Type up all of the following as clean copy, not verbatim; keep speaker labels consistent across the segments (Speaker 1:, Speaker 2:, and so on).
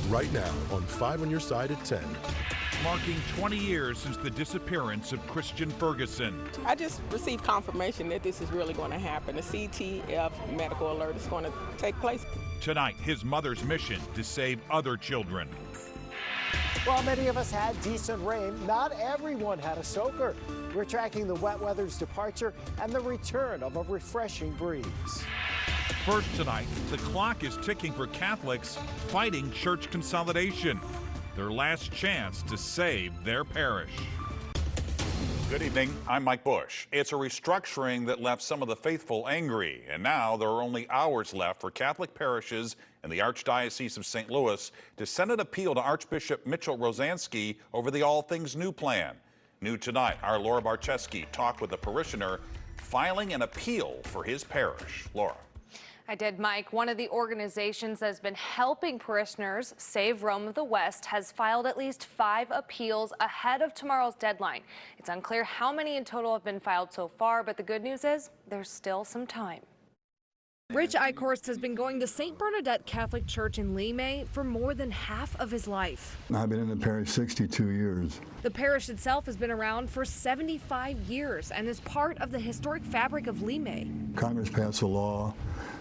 Speaker 1: right now on 5 on Your Side at 10.
Speaker 2: Marking 20 years since the disappearance of Christian Ferguson.
Speaker 3: I just received confirmation that this is really going to happen. A CTF medical alert is going to take place.
Speaker 2: Tonight, his mother's mission to save other children.
Speaker 4: While many of us had decent rain, not everyone had a soaker. We're tracking the wet weather's departure and the return of a refreshing breeze.
Speaker 2: First tonight, the clock is ticking for Catholics fighting church consolidation. Their last chance to save their parish. Good evening, I'm Mike Bush. It's a restructuring that left some of the faithful angry, and now there are only hours left for Catholic parishes in the Archdiocese of St. Louis to send an appeal to Archbishop Mitchell Rosansky over the All Things New plan. New tonight, our Laura Barcheski talked with a parishioner filing an appeal for his parish. Laura.
Speaker 5: I did, Mike. One of the organizations that has been helping parishioners save Rome of the West has filed at least 5 appeals ahead of tomorrow's deadline. It's unclear how many in total have been filed so far, but the good news is there's still some time.
Speaker 6: Rich Eichhorst has been going to St. Bernadette Catholic Church in Limay for more than half of his life.
Speaker 7: I've been in the parish 62 years.
Speaker 6: The parish itself has been around for 75 years and is part of the historic fabric of Limay.
Speaker 7: Congress passed a law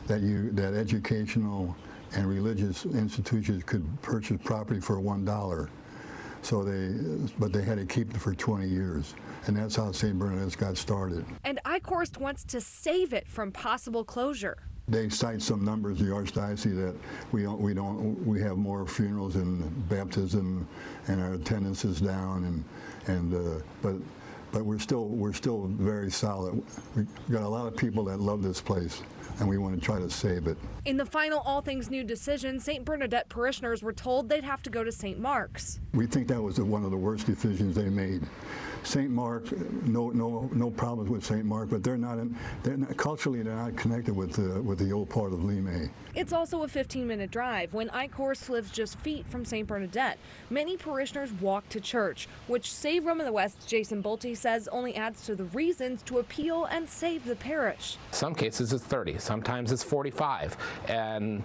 Speaker 7: that educational and religious institutions could purchase property for $1. But they had to keep it for 20 years. And that's how St. Bernadette's got started. And
Speaker 6: Eichhorst wants to save it from possible closure.
Speaker 7: They cite some numbers, the Archdiocese, that we have more funerals and baptism, and our attendance is down, but we're still very solid. We got a lot of people that love this place, and we want to try to save it.
Speaker 6: In the final All Things New decision, St. Bernadette parishioners were told they'd have to go to St. Mark's.
Speaker 7: We think that was one of the worst decisions they made. St. Mark, no problems with St. Mark, but culturally they're not connected with the old part of Limay.
Speaker 6: It's also a 15-minute drive when Eichhorst lives just feet from St. Bernadette. Many parishioners walk to church, which Save Rome of the West Jason Bolte says only adds to the reasons to appeal and save the parish.
Speaker 8: Some cases it's 30, sometimes it's 45, and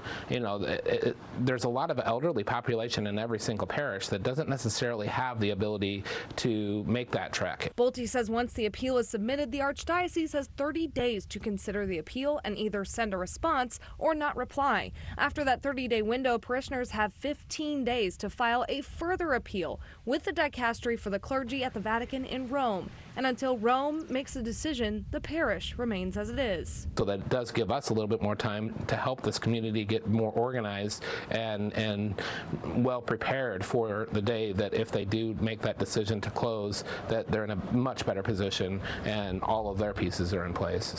Speaker 8: there's a lot of elderly population in every single parish that doesn't necessarily have the ability to make that trek.
Speaker 6: Bolte says once the appeal is submitted, the Archdiocese has 30 days to consider the appeal and either send a response or not reply. After that 30-day window, parishioners have 15 days to file a further appeal with the dicastery for the clergy at the Vatican in Rome. And until Rome makes a decision, the parish remains as it is.
Speaker 8: So that does give us a little bit more time to help this community get more organized and well prepared for the day that if they do make that decision to close, that they're in a much better position and all of their pieces are in place.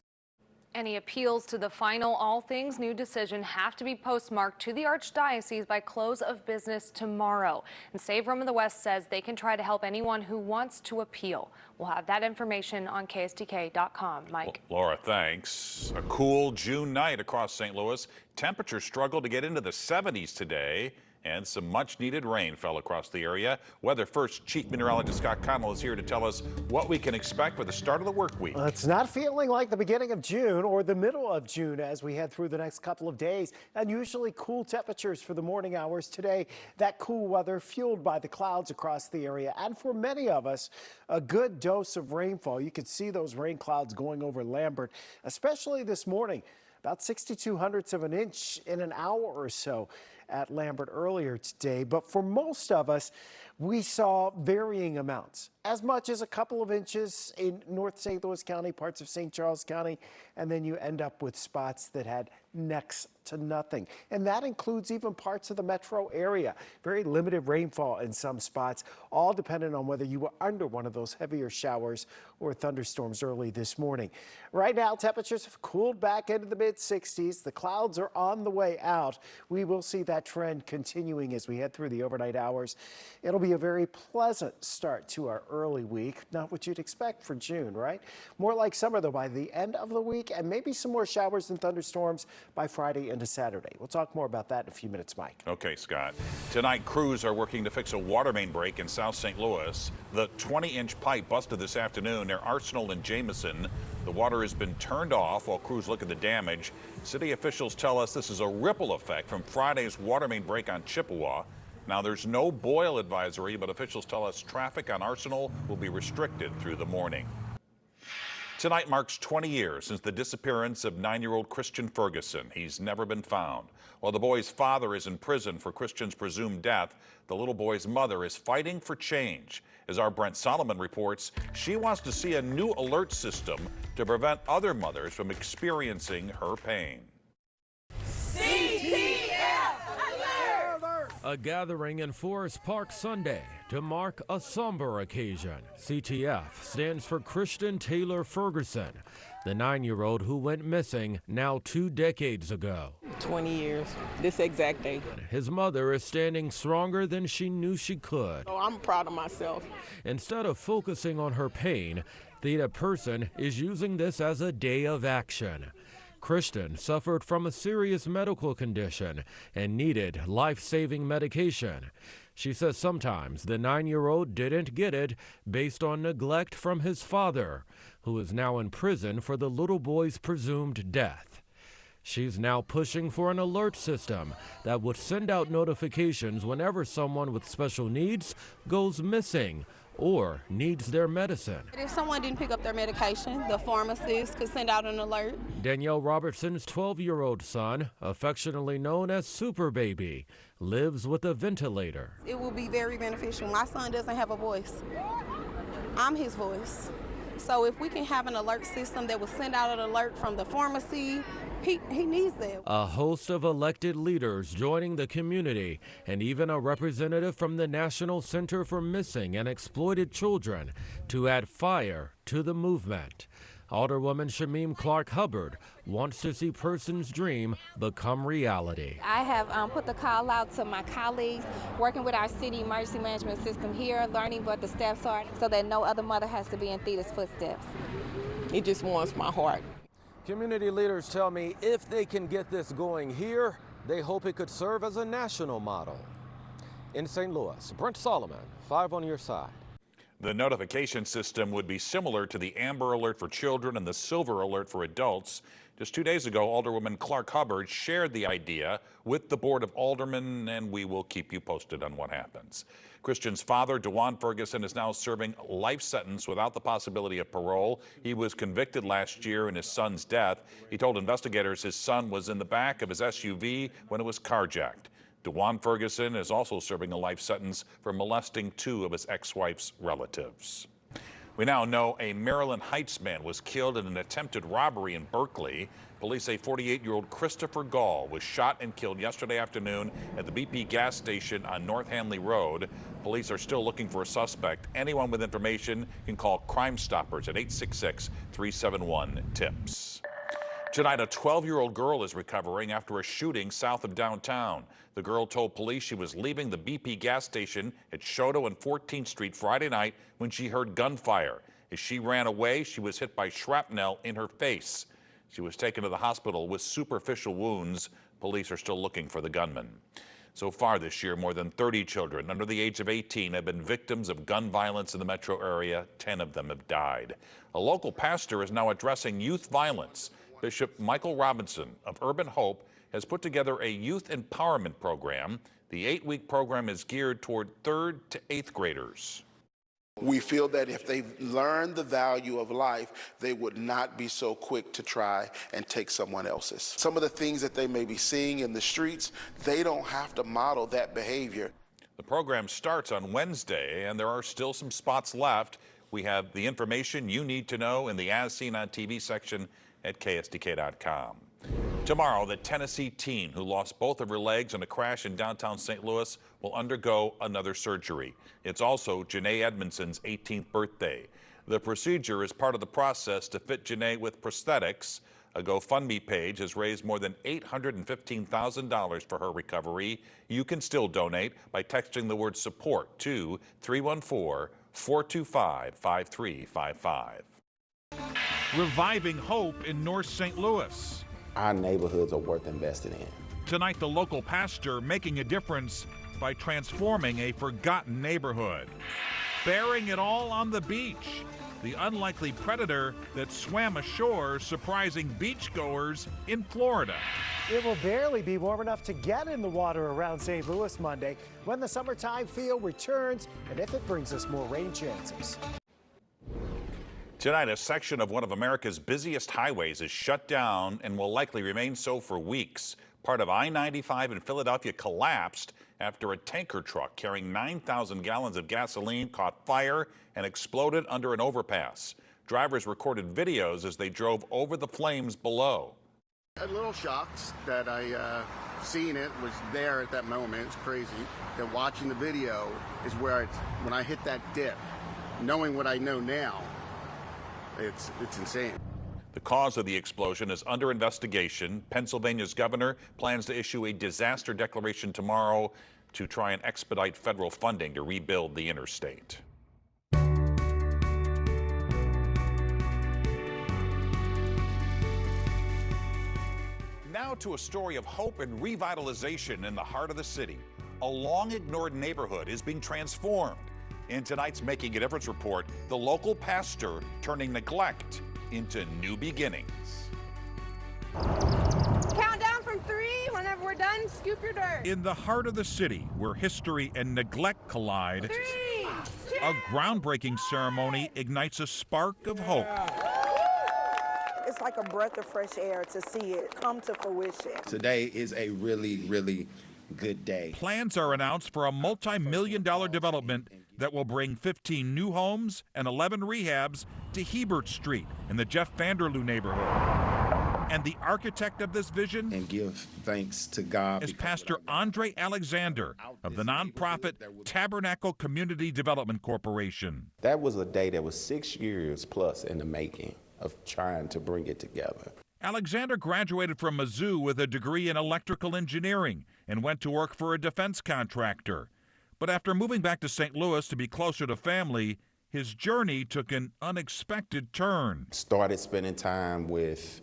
Speaker 5: Any appeals to the final All Things New decision have to be postmarked to the Archdiocese by close of business tomorrow. And Save Rome of the West says they can try to help anyone who wants to appeal. We'll have that information on KSTK.com. Mike.
Speaker 2: Well, Laura, thanks. A cool June night across St. Louis. Temperatures struggled to get into the 70s today, and some much-needed rain fell across the area. Weather First Chief Meteorologist Scott Connell is here to tell us what we can expect for the start of the work week.
Speaker 4: It's not feeling like the beginning of June or the middle of June as we head through the next couple of days. Unusually cool temperatures for the morning hours today. That cool weather fueled by the clouds across the area. And for many of us, a good dose of rainfall. You could see those rain clouds going over Lambert, especially this morning. About 0.62 of an inch in an hour or so at Lambert earlier today. But for most of us, we saw varying amounts, as much as a couple of inches in North St. Louis County, parts of St. Charles County, and then you end up with spots that had next to nothing. And that includes even parts of the metro area. Very limited rainfall in some spots, all dependent on whether you were under one of those heavier showers or thunderstorms early this morning. Right now, temperatures have cooled back into the mid-60s. The clouds are on the way out. We will see that trend continuing as we head through the overnight hours. It'll be a very pleasant start to our early week. Not what you'd expect for June, right? More like summer, though, by the end of the week, and maybe some more showers and thunderstorms by Friday into Saturday. We'll talk more about that in a few minutes, Mike.
Speaker 2: Okay, Scott. Tonight, crews are working to fix a water main break in South St. Louis. The 20-inch pipe busted this afternoon near Arsenal and Jameson. The water has been turned off while crews look at the damage. City officials tell us this is a ripple effect from Friday's water main break on Chippewa. Now, there's no boil advisory, but officials tell us traffic on Arsenal will be restricted through the morning. Tonight marks 20 years since the disappearance of 9-year-old Christian Ferguson. He's never been found. While the boy's father is in prison for Christian's presumed death, the little boy's mother is fighting for change. As our Brent Solomon reports, she wants to see a new alert system to prevent other mothers from experiencing her pain.
Speaker 9: A gathering in Forest Park Sunday to mark a somber occasion. CTF stands for Christian Taylor Ferguson, the 9-year-old who went missing now 2 decades ago.
Speaker 3: 20 years, this exact day.
Speaker 9: His mother is standing stronger than she knew she could.
Speaker 3: Oh, I'm proud of myself.
Speaker 9: Instead of focusing on her pain, Theda Person is using this as a day of action. Christian suffered from a serious medical condition and needed life-saving medication. She says sometimes the 9-year-old didn't get it based on neglect from his father, who is now in prison for the little boy's presumed death. She's now pushing for an alert system that would send out notifications whenever someone with special needs goes missing or needs their medicine.
Speaker 10: If someone didn't pick up their medication, the pharmacist could send out an alert.
Speaker 9: Danielle Robertson's 12-year-old son, affectionately known as Super Baby, lives with a ventilator.
Speaker 10: It will be very beneficial. My son doesn't have a voice. I'm his voice. So if we can have an alert system that will send out an alert from the pharmacy, he needs that.
Speaker 9: A host of elected leaders joining the community, and even a representative from the National Center for Missing and Exploited Children to add fire to the movement. Alderwoman Shamim Clark Hubbard wants to see Person's dream become reality.
Speaker 11: I have put the call out to my colleagues, working with our city emergency management system here, learning what the steps are so that no other mother has to be in Theda's footsteps.
Speaker 3: It just warms my heart.
Speaker 12: Community leaders tell me if they can get this going here, they hope it could serve as a national model. In St. Louis, Brent Solomon, 5 on your side.
Speaker 2: The notification system would be similar to the Amber Alert for children and the Silver Alert for adults. Just 2 days ago, Alderwoman Clark Hubbard shared the idea with the Board of Aldermen, and we will keep you posted on what happens. Christian's father, DeJuan Ferguson, is now serving a life sentence without the possibility of parole. He was convicted last year in his son's death. He told investigators his son was in the back of his SUV when it was carjacked. DeJuan Ferguson is also serving a life sentence for molesting 2 of his ex-wife's relatives. We now know a Maryland Heights man was killed in an attempted robbery in Berkeley. Police say 48-year-old Christopher Gall was shot and killed yesterday afternoon at the BP gas station on North Hanley Road. Police are still looking for a suspect. Anyone with information can call Crime Stoppers at 866-371-TIPS. Tonight, a 12-year-old girl is recovering after a shooting south of downtown. The girl told police she was leaving the BP gas station at Choteau and 14th Street Friday night when she heard gunfire. As she ran away, she was hit by shrapnel in her face. She was taken to the hospital with superficial wounds. Police are still looking for the gunman. So far this year, more than 30 children under the age of 18 have been victims of gun violence in the metro area. 10 of them have died. A local pastor is now addressing youth violence. Bishop Michael Robinson of Urban Hope has put together a youth empowerment program. The 8-week program is geared toward 3rd to 8th graders.
Speaker 13: We feel that if they learn the value of life, they would not be so quick to try and take someone else's. Some of the things that they may be seeing in the streets, they don't have to model that behavior.
Speaker 2: The program starts on Wednesday, and there are still some spots left. We have the information you need to know in the As Seen on TV section at KSDK.com. Tomorrow, the Tennessee teen who lost both of her legs in a crash in downtown St. Louis will undergo another surgery. It's also Janae Edmondson's 18th birthday. The procedure is part of the process to fit Janae with prosthetics. A GoFundMe page has raised more than $815,000 for her recovery. You can still donate by texting the word support to 314-425-5355. Reviving hope in North St. Louis.
Speaker 14: Our neighborhoods are worth investing in.
Speaker 2: Tonight, the local pastor making a difference by transforming a forgotten neighborhood. Bearing it all on the beach. the unlikely predator that swam ashore, surprising beachgoers in Florida.
Speaker 4: It will barely be warm enough to get in the water around St. Louis Monday when the summertime feel returns and if it brings us more rain chances.
Speaker 2: Tonight, a section of one of America's busiest highways is shut down and will likely remain so for weeks. Part of I-95 in Philadelphia collapsed after a tanker truck carrying 9,000 gallons of gasoline caught fire and exploded under an overpass. Drivers recorded videos as they drove over the flames below.
Speaker 15: A little shocked that I seen it, was there at that moment. It's crazy. That watching the video is where when I hit that dip, knowing what I know now, it's insane.
Speaker 2: The cause of the explosion is under investigation. Pennsylvania's governor plans to issue a disaster declaration tomorrow to try and expedite federal funding to rebuild the interstate. Now to a story of hope and revitalization in the heart of the city. A long-ignored neighborhood is being transformed. In tonight's Making a Difference report, the local pastor turning neglect into new beginnings.
Speaker 16: Count down from 3. Whenever we're done, scoop your dirt.
Speaker 2: In the heart of the city, where history and neglect collide,
Speaker 16: 3, 2.
Speaker 2: a groundbreaking ceremony ignites a spark of hope.
Speaker 17: It's like a breath of fresh air to see it come to fruition.
Speaker 14: Today is a really, really good day.
Speaker 2: Plans are announced for a multi-million-dollar development that will bring 15 new homes and 11 rehabs to Hebert Street in the Jeff Vanderloo neighborhood. And the architect of this vision
Speaker 14: and give thanks to God
Speaker 2: is Pastor Andre Alexander of the nonprofit Tabernacle Community Development Corporation.
Speaker 14: That was a day that was 6 years plus in the making of trying to bring it together.
Speaker 2: Alexander graduated from Mizzou with a degree in electrical engineering and went to work for a defense contractor. But after moving back to St. Louis to be closer to family, his journey took an unexpected turn.
Speaker 14: Started spending time with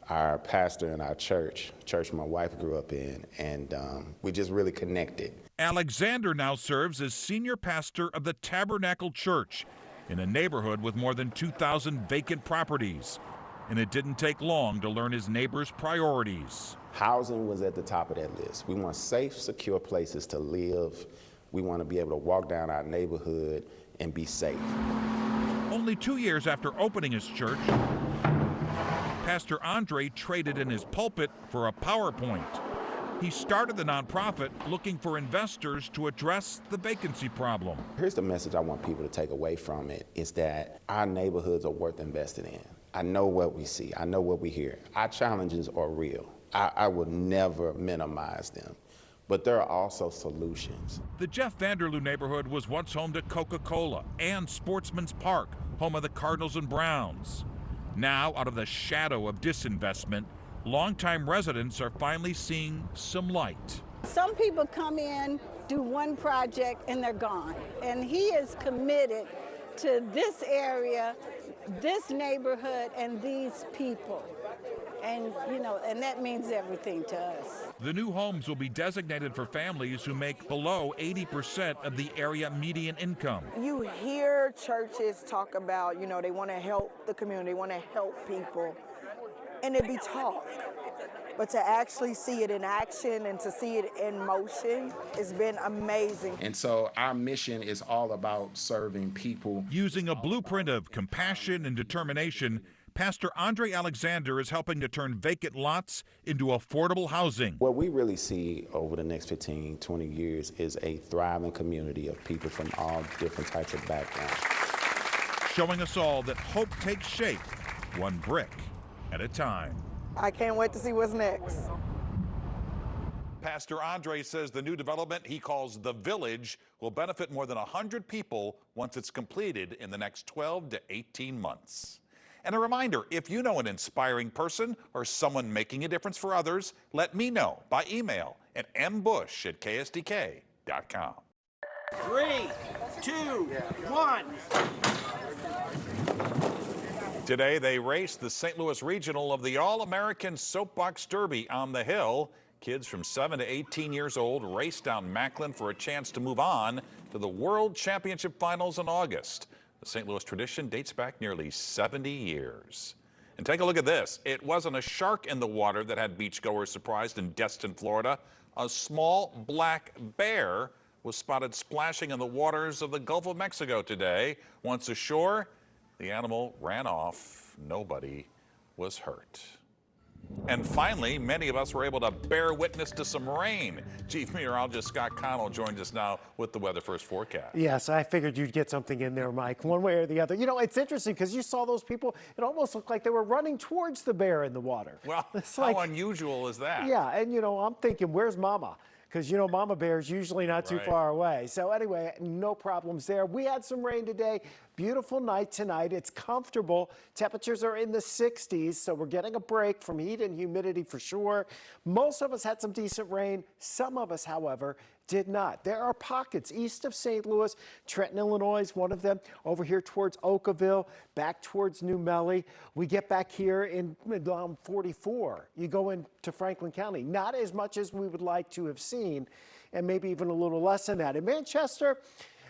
Speaker 14: our pastor in our church my wife grew up in, and we just really connected.
Speaker 2: Alexander now serves as senior pastor of the Tabernacle Church in a neighborhood with more than 2,000 vacant properties. And it didn't take long to learn his neighbors' priorities.
Speaker 14: Housing was at the top of that list. We want safe, secure places to live. We want to be able to walk down our neighborhood and be safe.
Speaker 2: Only 2 years after opening his church, Pastor Andre traded in his pulpit for a PowerPoint. He started the nonprofit looking for investors to address the vacancy problem.
Speaker 14: Here's the message I want people to take away from it, is that our neighborhoods are worth investing in. I know what we see. I know what we hear. Our challenges are real. I will never minimize them. But there are also solutions.
Speaker 2: The Jeff Vanderloo neighborhood was once home to Coca-Cola and Sportsman's Park, home of the Cardinals and Browns. Now, out of the shadow of disinvestment, longtime residents are finally seeing some light.
Speaker 17: Some people come in, do one project, and they're gone. And he is committed to this area, this neighborhood, and these people. And, and that means everything to us.
Speaker 2: The new homes will be designated for families who make below 80% of the area median income.
Speaker 17: You hear churches talk about, they want to help the community, want to help people, and it be talk. But to actually see it in action and to see it in motion, it's been amazing.
Speaker 14: And so our mission is all about serving people.
Speaker 2: Using a blueprint of compassion and determination, Pastor Andre Alexander is helping to turn vacant lots into affordable housing.
Speaker 14: What we really see over the next 15, 20 years is a thriving community of people from all different types of backgrounds.
Speaker 2: Showing us all that hope takes shape, one brick at a time.
Speaker 17: I can't wait to see what's next.
Speaker 2: Pastor Andre says the new development he calls The Village will benefit more than 100 people once it's completed in the next 12 to 18 months. And a reminder, if you know an inspiring person or someone making a difference for others, let me know by email at mbush@ksdk.com.
Speaker 4: 3, 2, 1.
Speaker 2: Today, they raced the St. Louis Regional of the All-American Soapbox Derby on the Hill. Kids from 7 to 18 years old raced down Macklin for a chance to move on to the World Championship Finals in August. The St. Louis tradition dates back nearly 70 years. And take a look at this. It wasn't a shark in the water that had beachgoers surprised in Destin, Florida. A small black bear was spotted splashing in the waters of the Gulf of Mexico today. Once ashore, the animal ran off. Nobody was hurt. And finally, many of us were able to bear witness to some rain. Chief Meteorologist Scott Connell joins us now with the Weather First forecast.
Speaker 4: Yes, I figured you'd get something in there, Mike, one way or the other. You know, it's interesting because you saw those people, it almost looked like they were running towards the bear in the water.
Speaker 2: Well,
Speaker 4: it's
Speaker 2: how unusual is that?
Speaker 4: Yeah, and you know, I'm thinking, where's Mama? Because, you know, Mama Bear's usually not too far away. So anyway, no problems there. We had some rain today. Beautiful night tonight. It's comfortable. Temperatures are in the 60s, so we're getting a break from heat and humidity for sure. Most of us had some decent rain. Some of us, however, did not. There are pockets east of St. Louis. Trenton, Illinois is one of them. Over here towards Oakville, back towards New Melly. We get back here in 44. You go into Franklin County. Not as much as we would like to have seen, and maybe even a little less than that. In Manchester,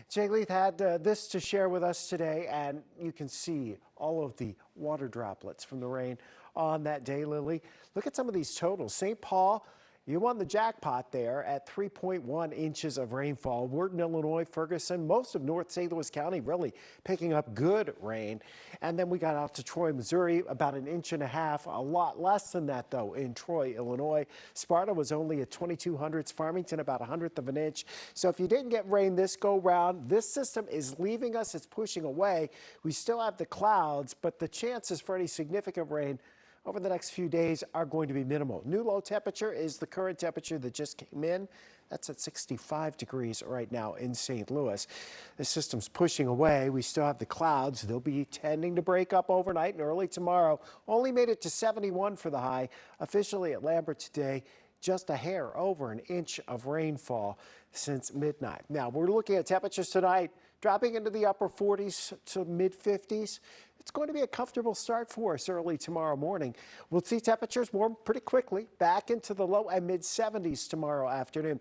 Speaker 4: Jay Leith had this to share with us today, and you can see all of the water droplets from the rain on that day, Lily. Look at some of these totals. St. Paul, you won the jackpot there at 3.1 inches of rainfall. Wharton, Illinois, Ferguson, most of North St. Louis County really picking up good rain. And then we got out to Troy, Missouri, about 1.5 inches, a lot less than that, though, in Troy, Illinois. Sparta was only at 0.02, Farmington about 1/100 of an inch. So if you didn't get rain this go round, this system is leaving us, it's pushing away. We still have the clouds, but the chances for any significant rain over the next few days are going to be minimal. New low temperature is the current temperature that just came in. That's at 65 degrees right now in St. Louis. The system's pushing away. We still have the clouds. They'll be tending to break up overnight and early tomorrow. Only made it to 71 for the high. Officially at Lambert today, just a hair over 1 inch of rainfall since midnight. Now, we're looking at temperatures tonight dropping into the upper 40s to mid 50s. It's going to be a comfortable start for us early tomorrow morning. We'll see temperatures warm pretty quickly, back into the low and mid 70s tomorrow afternoon.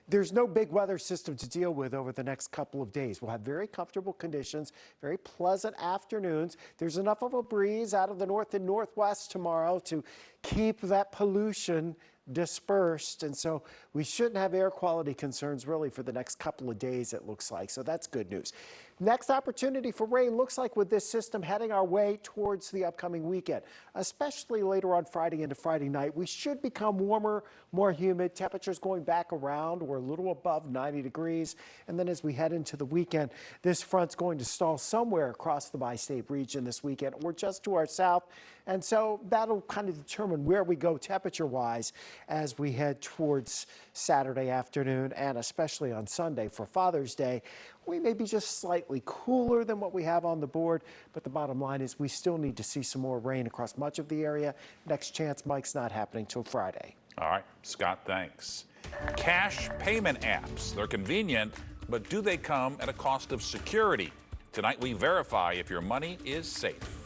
Speaker 4: There's no big weather system to deal with over the next couple of days. We'll have very comfortable conditions, very pleasant afternoons. There's enough of a breeze out of the north and northwest tomorrow to keep that pollution dispersed, and so we shouldn't have air quality concerns really for the next couple of days, it looks like. So that's good news. Next opportunity for rain looks like with this system heading our way towards the upcoming weekend, especially later on Friday into Friday night. We should become warmer, more humid, temperatures going back around or a little above 90 degrees. And then as we head into the weekend, this front's going to stall somewhere across the bi-state region this weekend or just to our south. And so that'll kind of determine where we go temperature-wise as we head towards Saturday afternoon and especially on Sunday for Father's Day. We may be just slightly cooler than what we have on the board, but the bottom line is we still need to see some more rain across much of the area. Next chance, Mike's not happening till Friday.
Speaker 2: All right, Scott, thanks. Cash payment apps, they're convenient, but do they come at a cost of security? Tonight we verify if your money is safe.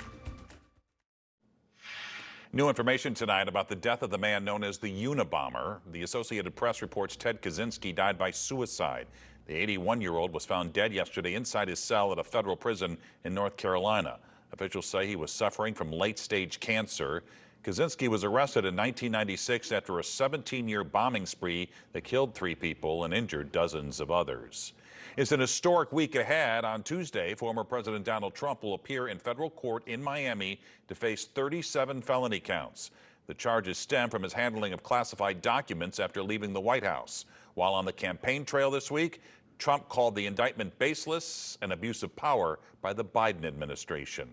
Speaker 2: New information tonight about the death of the man known as the Unabomber. The Associated Press reports Ted Kaczynski died by suicide. The 81-year-old was found dead yesterday inside his cell at a federal prison in North Carolina. Officials say he was suffering from late-stage cancer. Kaczynski was arrested in 1996 after a 17-year bombing spree that killed 3 people and injured dozens of others. It's an historic week ahead. On Tuesday, former President Donald Trump will appear in federal court in Miami to face 37 felony counts. The charges stem from his handling of classified documents after leaving the White House. While on the campaign trail this week, Trump called the indictment baseless and abuse of power by the Biden administration.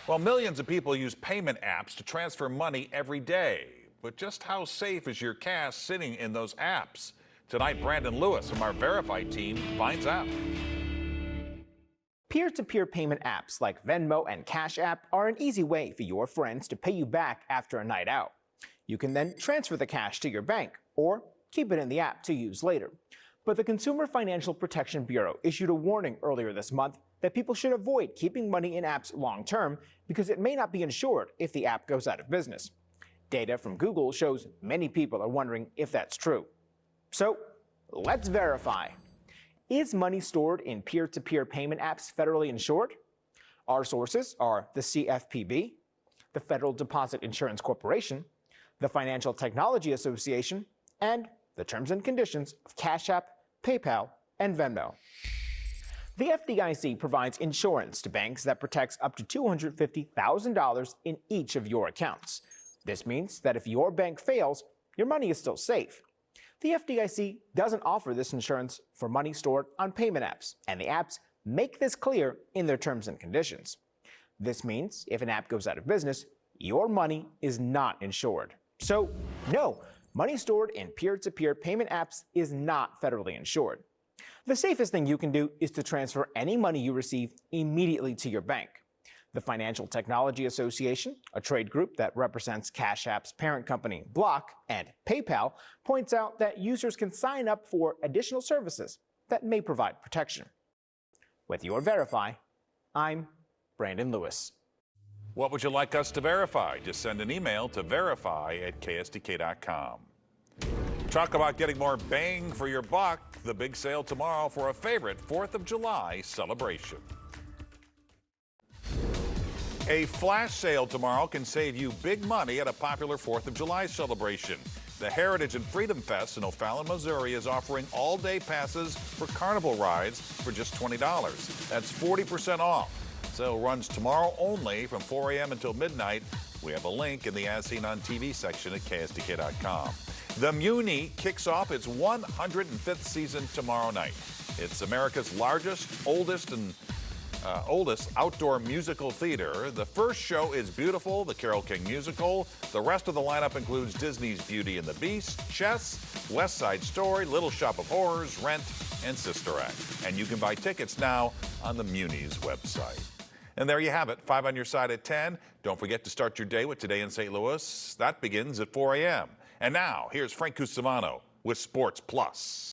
Speaker 2: Well, millions of people use payment apps to transfer money every day. But just how safe is your cash sitting in those apps? Tonight, Brandon Lewis from our Verify team finds out.
Speaker 18: Peer-to-peer payment apps like Venmo and Cash App are an easy way for your friends to pay you back after a night out. You can then transfer the cash to your bank or keep it in the app to use later. But the Consumer Financial Protection Bureau issued a warning earlier this month that people should avoid keeping money in apps long-term because it may not be insured if the app goes out of business. Data from Google shows many people are wondering if that's true. So let's verify. Is money stored in peer-to-peer payment apps federally insured? Our sources are the CFPB, the Federal Deposit Insurance Corporation, the Financial Technology Association, and the terms and conditions of Cash App, PayPal, and Venmo. The FDIC provides insurance to banks that protects up to $250,000 in each of your accounts. This means that if your bank fails, your money is still safe. The FDIC doesn't offer this insurance for money stored on payment apps, and the apps make this clear in their terms and conditions. This means if an app goes out of business, your money is not insured. So, no, money stored in peer-to-peer payment apps is not federally insured. The safest thing you can do is to transfer any money you receive immediately to your bank. The Financial Technology Association, a trade group that represents Cash App's parent company Block and PayPal, points out that users can sign up for additional services that may provide protection. With your Verify, I'm Brandon Lewis.
Speaker 2: What would you like us to verify? Just send an email to verify@ksdk.com. Talk about getting more bang for your buck. The big sale tomorrow for a favorite 4th of July celebration. A flash sale tomorrow can save you big money at a popular 4th of July celebration. The Heritage and Freedom Fest in O'Fallon, Missouri is offering all-day passes for carnival rides for just $20. That's 40% off. Sale runs tomorrow only from 4 a.m. until midnight. We have a link in the As Seen on TV section at ksdk.com. The Muni kicks off its 105th season tomorrow night. It's America's largest, oldest outdoor musical theater. The first show is Beautiful, the Carole King musical. The rest of the lineup includes Disney's Beauty and the Beast, Chess, West Side Story, Little Shop of Horrors, Rent, and Sister Act. And you can buy tickets now on the Muni's website. And there you have it, 5 on your side at 10. Don't forget to start your day with Today in St. Louis. That begins at 4 a.m. And now, here's Frank Cusimano with Sports Plus.